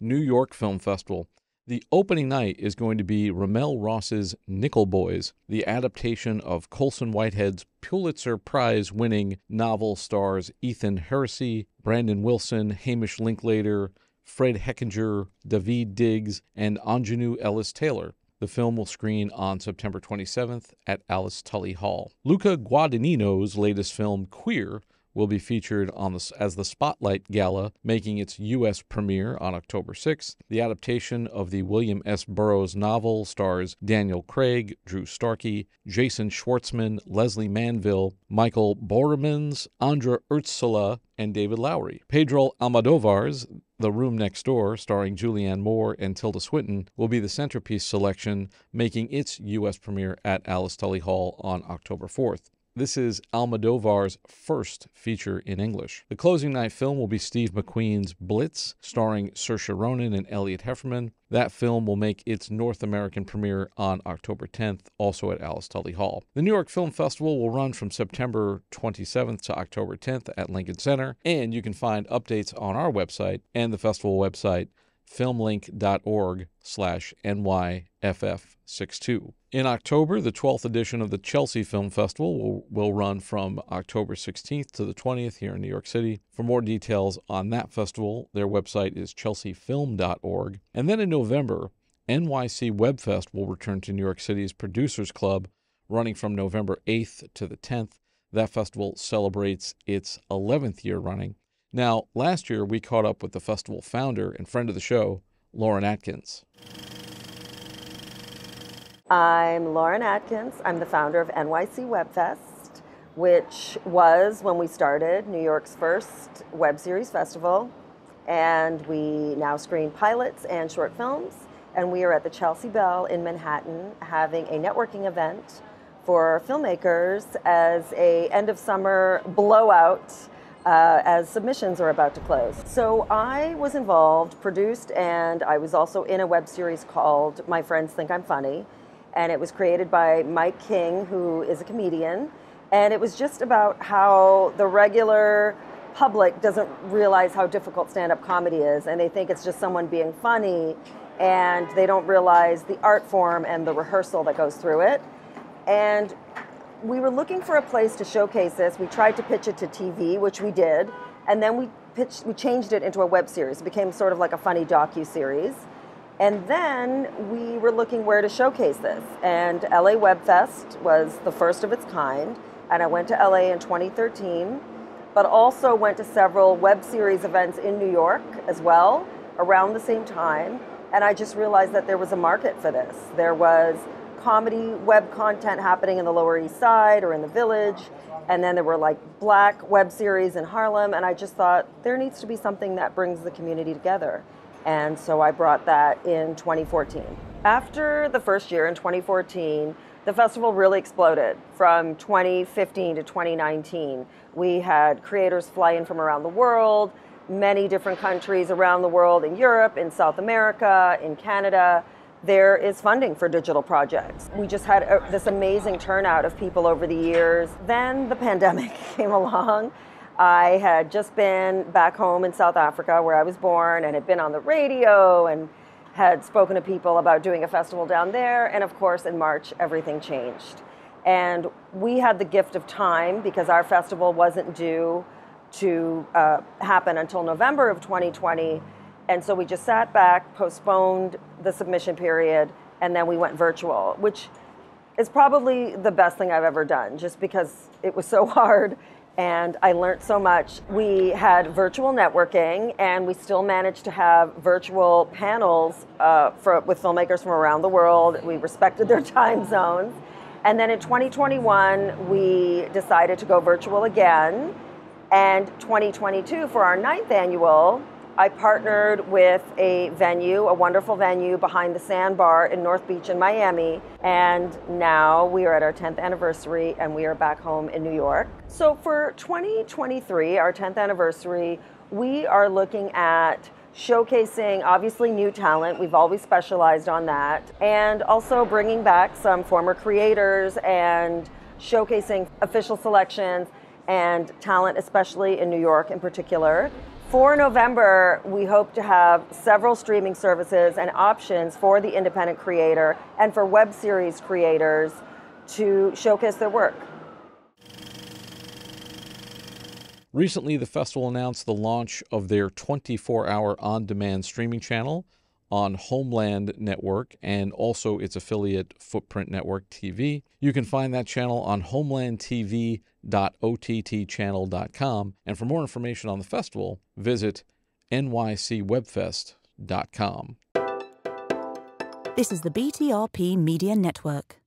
New York Film Festival. The opening night is going to be Ramel Ross's Nickel Boys, the adaptation of Colson Whitehead's Pulitzer Prize-winning novel. Stars Ethan Hersey, Brandon Wilson, Hamish Linklater, Fred Heckinger, Daveed Diggs, and Anjanou Ellis-Taylor. The film will screen on September 27th at Alice Tully Hall. Luca Guadagnino's latest film, Queer, will be featured as the Spotlight Gala, making its U.S. premiere on October 6th. The adaptation of the William S. Burroughs novel stars Daniel Craig, Drew Starkey, Jason Schwartzman, Leslie Manville, Michael Boremans, Andra Urtsula, and David Lowery. Pedro Almodovar's The Room Next Door, starring Julianne Moore and Tilda Swinton, will be the centerpiece selection, making its U.S. premiere at Alice Tully Hall on October 4th. This is Almodovar's first feature in English. The closing night film will be Steve McQueen's Blitz, starring Saoirse Ronan and Elliot Heffernan. That film will make its North American premiere on October 10th, also at Alice Tully Hall. The New York Film Festival will run from September 27th to October 10th at Lincoln Center, and you can find updates on our website and the festival website, filmlink.org/NYFF62. In October, the 12th edition of the Chelsea Film Festival will run from October 16th to the 20th here in New York City. For more details on that festival, their website is chelseafilm.org. And then in November, NYC Web Fest will return to New York City's Producers Club, running from November 8th to the 10th. That festival celebrates its 11th year running. Now, last year, we caught up with the festival founder and friend of the show, Lauren Atkins. I'm Lauren Atkins. I'm the founder of NYC Web Fest, which was, when we started, New York's first web series festival. And we now screen pilots and short films. And we are at the Chelsea Bell in Manhattan having a networking event for filmmakers as a end of summer blowout as submissions are about to close. So I was involved, produced, and I was also in a web series called My Friends Think I'm Funny. And it was created by Mike King, who is a comedian. And it was just about how the regular public doesn't realize how difficult stand-up comedy is. And they think it's just someone being funny. And they don't realize the art form and the rehearsal that goes through it. And we were looking for a place to showcase this. We tried to pitch it to TV, which we did. And then we changed it into a web series. It became sort of like a funny docu-series. And then we were looking where to showcase this. And LA Web Fest was the first of its kind. And I went to LA in 2013, but also went to several web series events in New York as well, around the same time. And I just realized that there was a market for this. There was comedy web content happening in the Lower East Side or in the Village. And then there were like black web series in Harlem. And I just thought there needs to be something that brings the community together. And so I brought that in 2014. After the first year in 2014, the festival really exploded. From 2015 to 2019, we had creators fly in from around the world, many different countries around the world, in Europe, in South America, in Canada. There is funding for digital projects. We just had this amazing turnout of people over the years. Then the pandemic came along. I had just been back home in South Africa where I was born and had been on the radio and had spoken to people about doing a festival down there. And of course, in March, everything changed. And we had the gift of time because our festival wasn't due to happen until November of 2020. And so we just sat back, postponed the submission period, and then we went virtual, which is probably the best thing I've ever done, just because it was so hard. And I learned so much. We had virtual networking, and we still managed to have virtual panels with filmmakers from around the world. We respected their time zones. And then in 2021, we decided to go virtual again. And 2022, for our 9th annual, I partnered with a venue, a wonderful venue behind the Sandbar in North Beach in Miami. And now we are at our 10th anniversary and we are back home in New York. So for 2023, our 10th anniversary, we are looking at showcasing obviously new talent. We've always specialized on that. And also bringing back some former creators and showcasing official selections and talent, especially in New York in particular, For November, we hope to have several streaming services and options for the independent creator and for web series creators to showcase their work. Recently, the festival announced the launch of their 24-hour on-demand streaming channel on Homeland Network and also its affiliate Footprint Network TV. You can find that channel on homelandtv.ottchannel.com. And for more information on the festival, visit nycwebfest.com. This is the BTRP Media Network.